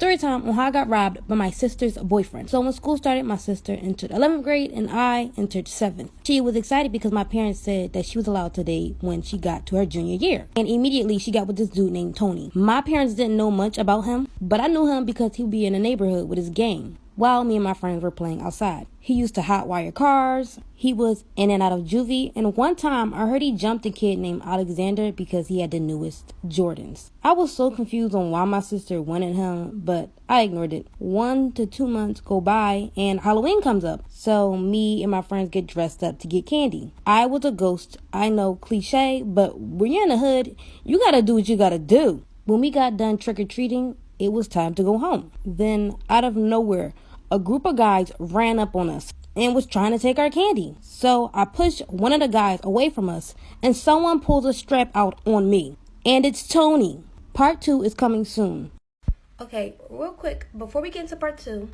Story time on how I got robbed by my sister's boyfriend. So when school started, my sister entered 11th grade and I entered 7th. She was excited because my parents said that she was allowed to date when she got to her junior year. And immediately she got with this dude named Tony. My parents didn't know much about him, but I knew him because he would be in the neighborhood with his gang while me and my friends were playing outside. He used to hot wire cars. He was in and out of juvie. And one time I heard he jumped a kid named Alexander because he had the newest Jordans. I was so confused on why my sister wanted him, but I ignored it. 1 to 2 months go by and Halloween comes up. So me and my friends get dressed up to get candy. I was a ghost. I know, cliche, but when you're in the hood, you gotta do what you gotta do. When we got done trick-or-treating, it was time to go home. Then out of nowhere, a group of guys ran up on us and was trying to take our candy. So I pushed one of the guys away from us and someone pulls a strap out on me. And it's Tony. Part 2 is coming soon. Okay, real quick, before we get into part 2,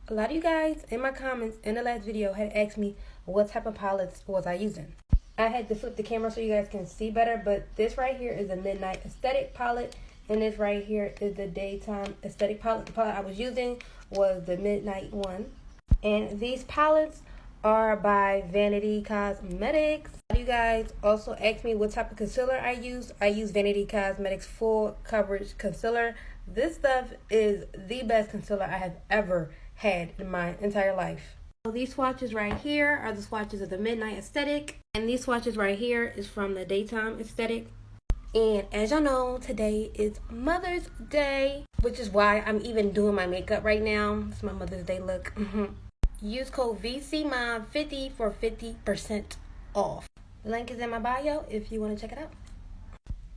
a lot of you guys in my comments in the last video had asked me what type of palettes was I using. I had to flip the camera so you guys can see better, but this right here is a Midnight Aesthetic palette. And this right here is the Daytime Aesthetic palette. The palette I was using was the Midnight one. And these palettes are by Vanity Cosmetics. You guys also asked me what type of concealer I use. I use Vanity Cosmetics Full Coverage Concealer. This stuff is the best concealer I have ever had in my entire life. So these swatches right here are the swatches of the Midnight Aesthetic. And these swatches right here is from the Daytime Aesthetic. And as y'all know, today is Mother's Day, which is why I'm even doing my makeup right now. It's my Mother's Day look. Use code VCMOM50 for 50% off. The link is in my bio if you want to check it out.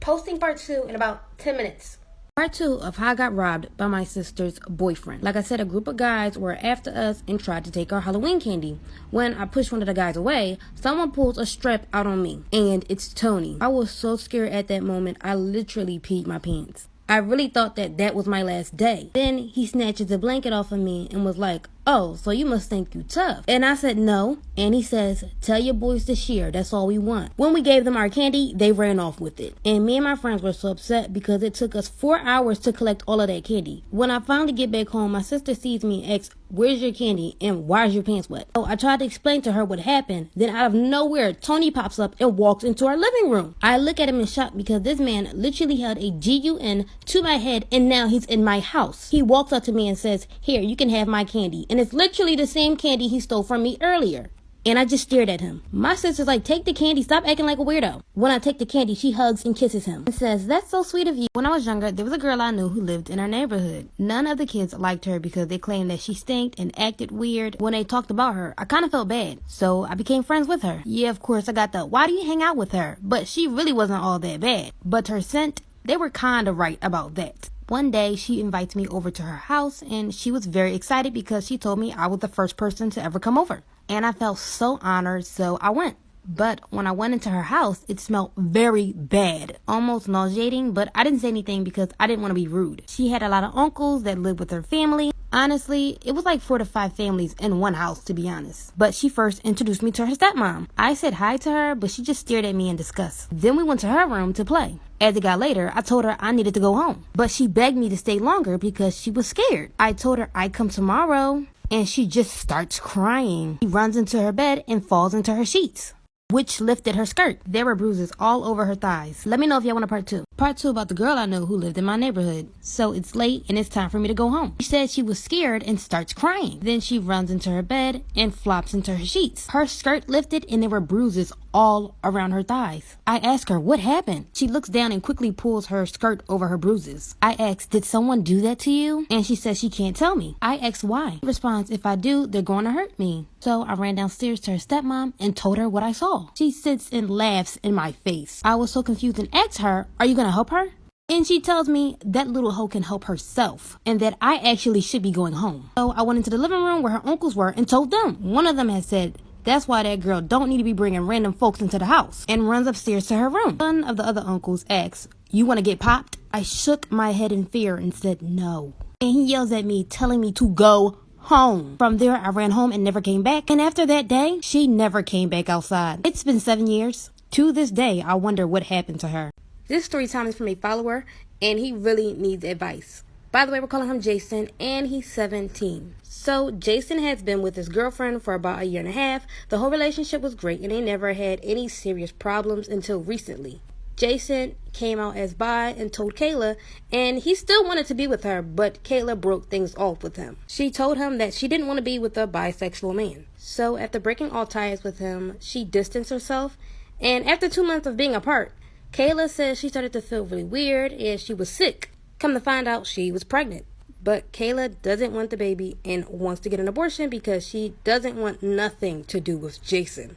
Posting part 2 in about 10 minutes. Part 2 of how I got robbed by my sister's boyfriend. Like I said, a group of guys were after us and tried to take our Halloween candy. When I pushed one of the guys away, someone pulls a strap out on me. And it's Tony. I was so scared at that moment, I literally peed my pants. I really thought that was my last day. Then he snatches the blanket off of me and was like, "Oh, so you must think you tough." And I said, "No." And he says, "Tell your boys to share. That's all we want." When we gave them our candy, they ran off with it. And me and my friends were so upset because it took us 4 hours to collect all of that candy. When I finally get back home, my sister sees me and asks, "Where's your candy and why's your pants wet?" So I tried to explain to her what happened. Then out of nowhere, Tony pops up and walks into our living room. I look at him in shock because this man literally held a gun to my head and now he's in my house. He walks up to me and says, "Here, you can have my candy." And it's literally the same candy he stole from me earlier. And I just stared at him. My sister's like, "Take the candy, stop acting like a weirdo." When I take the candy, she hugs and kisses him and says, "That's so sweet of you." When I was younger, there was a girl I knew who lived in our neighborhood. None of the kids liked her because they claimed that she stank and acted weird. When they talked about her, I kind of felt bad. So I became friends with her. Yeah, of course, I got the, "Why do you hang out with her?" But she really wasn't all that bad. But her scent, they were kind of right about that. One day, she invites me over to her house, and she was very excited because she told me I was the first person to ever come over. And I felt so honored, so I went. But when I went into her house, it smelled very bad, almost nauseating, but I didn't say anything because I didn't want to be rude. She had a lot of uncles that lived with her family. Honestly, it was like 4 to 5 families in one house, to be honest. But she first introduced me to her stepmom. I said hi to her, but she just stared at me in disgust. Then we went to her room to play. As it got later, I told her I needed to go home. But she begged me to stay longer because she was scared. I told her I'd come tomorrow, and she just starts crying. She runs into her bed and falls into her sheets, which lifted her skirt. There were bruises all over her thighs. Let me know if y'all want a part 2. Part 2 about the girl I know who lived in my neighborhood. So it's late and it's time for me to go home. She said she was scared and starts crying. Then she runs into her bed and flops into her sheets. Her skirt lifted and there were bruises all around her thighs. I ask her, "What happened?" She looks down and quickly pulls her skirt over her bruises. I ask, "Did someone do that to you?" And she says she can't tell me. I ask why. She responds, "If I do, they're going to hurt me." So I ran downstairs to her stepmom and told her what I saw. She sits and laughs in my face. I was so confused and asked her, "Are you going to help her?" And she tells me that little hoe can help herself and that I actually should be going home. So I went into the living room where her uncles were and told them. One of them had said, "That's why that girl don't need to be bringing random folks into the house," and runs upstairs to her room. One of the other uncles asks, "You want to get popped?" I shook my head in fear and said no. And he yells at me, telling me to go home. From there, I ran home and never came back. And after that day, she never came back outside. It's been 7 years. To this day, I wonder what happened to her. This story time is from a follower, and he really needs advice. By the way, we're calling him Jason, and he's 17. So Jason has been with his girlfriend for about a year and a half. The whole relationship was great, and they never had any serious problems until recently. Jason came out as bi and told Kayla, and he still wanted to be with her, but Kayla broke things off with him. She told him that she didn't want to be with a bisexual man. So after breaking all ties with him, she distanced herself, and after 2 months of being apart, Kayla says she started to feel really weird and she was sick. Come to find out, she was pregnant. But Kayla doesn't want the baby and wants to get an abortion because she doesn't want nothing to do with Jason.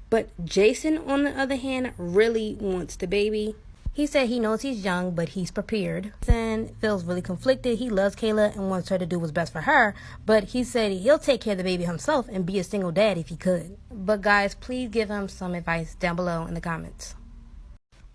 But Jason, on the other hand, really wants the baby. He said he knows he's young, but he's prepared. Jason feels really conflicted. He loves Kayla and wants her to do what's best for her, but he said he'll take care of the baby himself and be a single dad if he could. But guys, please give him some advice down below in the comments.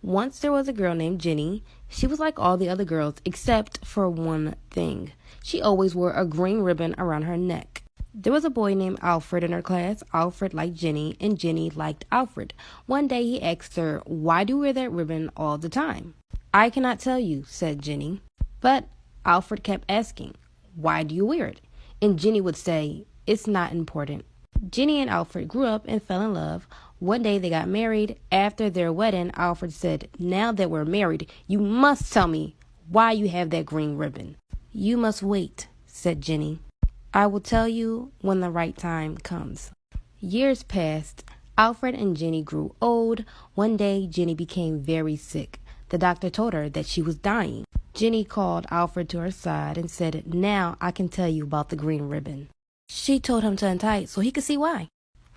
Once there was a girl named Jenny. She was like all the other girls except for one thing. She always wore a green ribbon around her neck. There was a boy named Alfred in her class. Alfred liked Jenny, and Jenny liked Alfred. One day he asked her, "Why do you wear that ribbon all the time?" "I cannot tell you," said Jenny. But Alfred kept asking, "Why do you wear it?" And Jenny would say, "It's not important." Jenny and Alfred grew up and fell in love. One day they got married. After their wedding, Alfred said, "Now that we're married, you must tell me why you have that green ribbon." "You must wait," said Jenny. "I will tell you when the right time comes." Years passed. Alfred and Jenny grew old. One day, Jenny became very sick. The doctor told her that she was dying. Jenny called Alfred to her side and said, "Now I can tell you about the green ribbon." She told him to untie it so he could see why.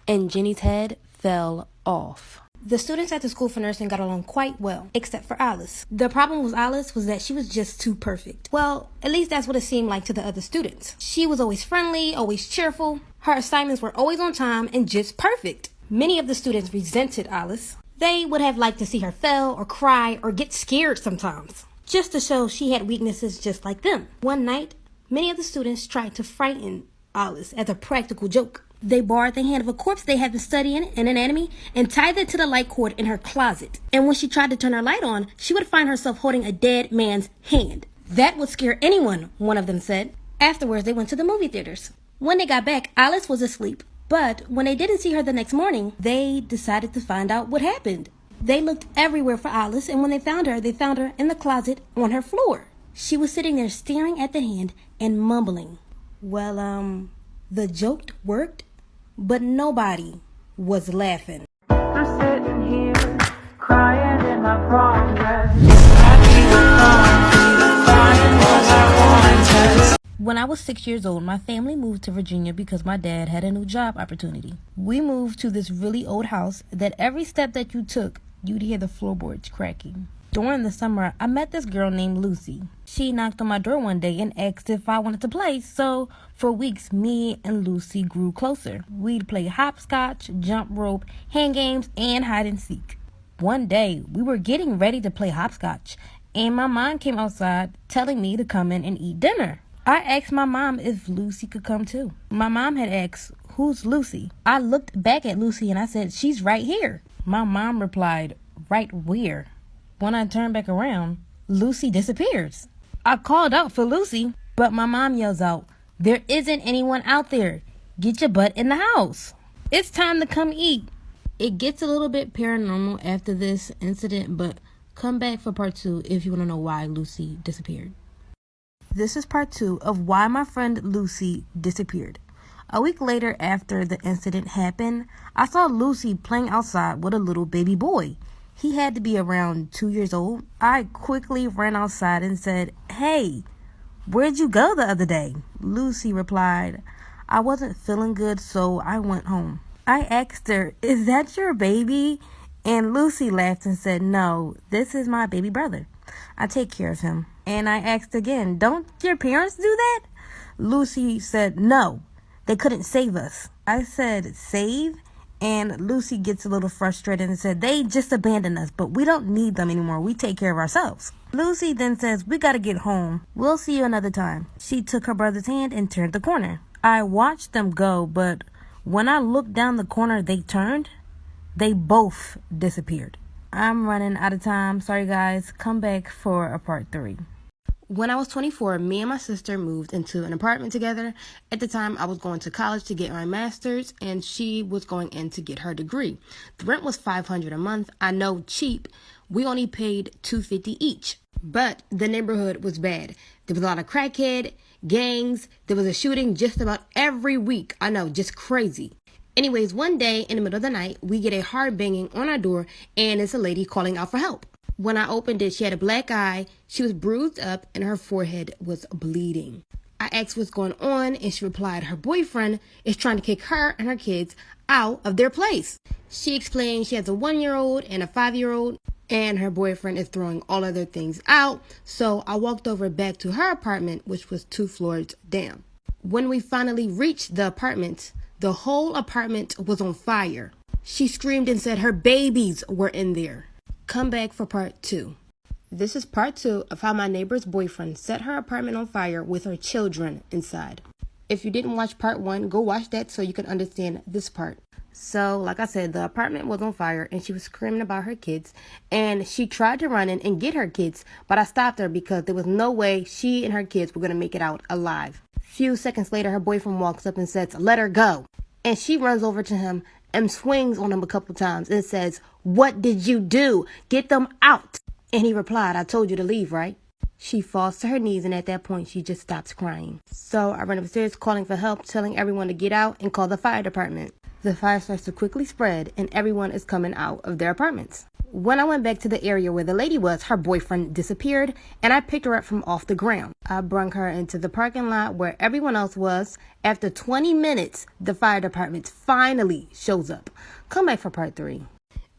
And Jenny's head fell off. The students at the school for nursing got along quite well, except for Alice. The problem with Alice was that she was just too perfect. Well, at least that's what it seemed like to the other students. She was always friendly, always cheerful. Her assignments were always on time and just perfect. Many of the students resented Alice. They would have liked to see her fail or cry or get scared sometimes, just to show she had weaknesses just like them. One night, many of the students tried to frighten Alice as a practical joke. They borrowed the hand of a corpse they had been studying in anatomy and tied it to the light cord in her closet. And when she tried to turn her light on, she would find herself holding a dead man's hand. That would scare anyone, one of them said. Afterwards, they went to the movie theaters. When they got back, Alice was asleep. But when they didn't see her the next morning, they decided to find out what happened. They looked everywhere for Alice, and when they found her in the closet on her floor. She was sitting there staring at the hand and mumbling. Well, the joke worked, but nobody was laughing. I'm sitting here, crying in my progress. When I was 6 years old, my family moved to Virginia because my dad had a new job opportunity. We moved to this really old house that every step that you took, you'd hear the floorboards cracking. During the summer, I met this girl named Lucy. She knocked on my door one day and asked if I wanted to play, so for weeks, me and Lucy grew closer. We'd play hopscotch, jump rope, hand games, and hide and seek. One day, we were getting ready to play hopscotch, and my mom came outside telling me to come in and eat dinner. I asked my mom if Lucy could come too. My mom had asked, "Who's Lucy?" I looked back at Lucy and I said, "She's right here." My mom replied, "Right where?" When I turned back around, Lucy disappears. I called out for Lucy, but my mom yells out, "There isn't anyone out there. Get your butt in the house. It's time to come eat." It gets a little bit paranormal after this incident, but come back for part 2 if you want to know why Lucy disappeared. This is part 2 of why my friend Lucy disappeared. A week later after the incident happened, I saw Lucy playing outside with a little baby boy. He had to be around 2 years old. I quickly ran outside and said, "Hey, where'd you go the other day?" Lucy replied, "I wasn't feeling good, so I went home." I asked her, "Is that your baby?" And Lucy laughed and said, "No, this is my baby brother. I take care of him." And I asked again, "Don't your parents do that?" Lucy said, "No, they couldn't save us." I said, "Save?" And Lucy gets a little frustrated and said, "They just abandoned us, but we don't need them anymore. We take care of ourselves." Lucy then says, "We gotta get home. We'll see you another time." She took her brother's hand and turned the corner. I watched them go, but when I looked down the corner they turned, they both disappeared. I'm running out of time. Sorry guys. Come back for a part 3. When I was 24, me and my sister moved into an apartment together. At the time, I was going to college to get my master's, and she was going in to get her degree. The rent was $500 a month. I know, cheap. We only paid $250 each. But the neighborhood was bad. There was a lot of crackhead, gangs. There was a shooting just about every week. I know, just crazy. Anyways, one day in the middle of the night, we get a hard banging on our door, and it's a lady calling out for help. When I opened it, she had a black eye, she was bruised up, and her forehead was bleeding. I asked what's going on, and she replied her boyfriend is trying to kick her and her kids out of their place. She explained she has a 1-year-old and a 5-year-old, and her boyfriend is throwing all of their things out. So I walked over back to her apartment, which was 2 floors down. When we finally reached the apartment, the whole apartment was on fire. She screamed and said her babies were in there. Come back for part 2. This is part 2 of how my neighbor's boyfriend set her apartment on fire with her children inside. If you didn't watch part 1, go watch that so you can understand this part. So, like I said, the apartment was on fire and she was screaming about her kids, and she tried to run in and get her kids, but I stopped her because there was no way she and her kids were going to make it out alive. Few seconds later, her boyfriend walks up and says, "Let her go." And she runs over to him and swings on him a couple times and says, "What did you do? Get them out." And he replied, "I told you to leave, right?" She falls to her knees, and at that point, she just stops crying. So I run upstairs calling for help, telling everyone to get out and call the fire department. The fire starts to quickly spread, and everyone is coming out of their apartments. When I went back to the area where the lady was, her boyfriend disappeared, and I picked her up from off the ground. I brung her into the parking lot where everyone else was. After 20 minutes, the fire department finally shows up. Come back for part 3.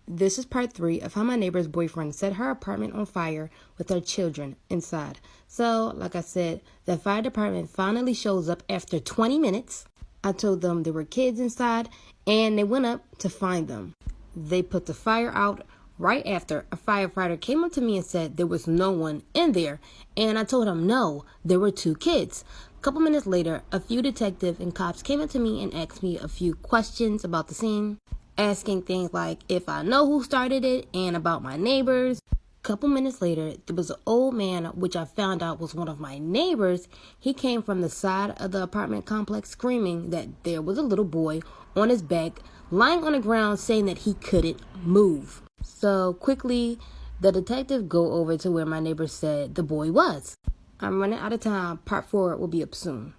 This is part 3 of how my neighbor's boyfriend set her apartment on fire with her children inside. So, like I said, the fire department finally shows up after 20 minutes. I told them there were kids inside, and they went up to find them. They put the fire out. Right after, a firefighter came up to me and said there was no one in there, and I told him no, there were 2 kids. A couple minutes later, a few detectives and cops came up to me and asked me a few questions about the scene, asking things like if I know who started it and about my neighbors. A couple minutes later, there was an old man, which I found out was one of my neighbors. He came from the side of the apartment complex screaming that there was a little boy on his back, lying on the ground, saying that he couldn't move. So quickly, the detectives go over to where my neighbor said the boy was. I'm running out of time. Part 4 will be up soon.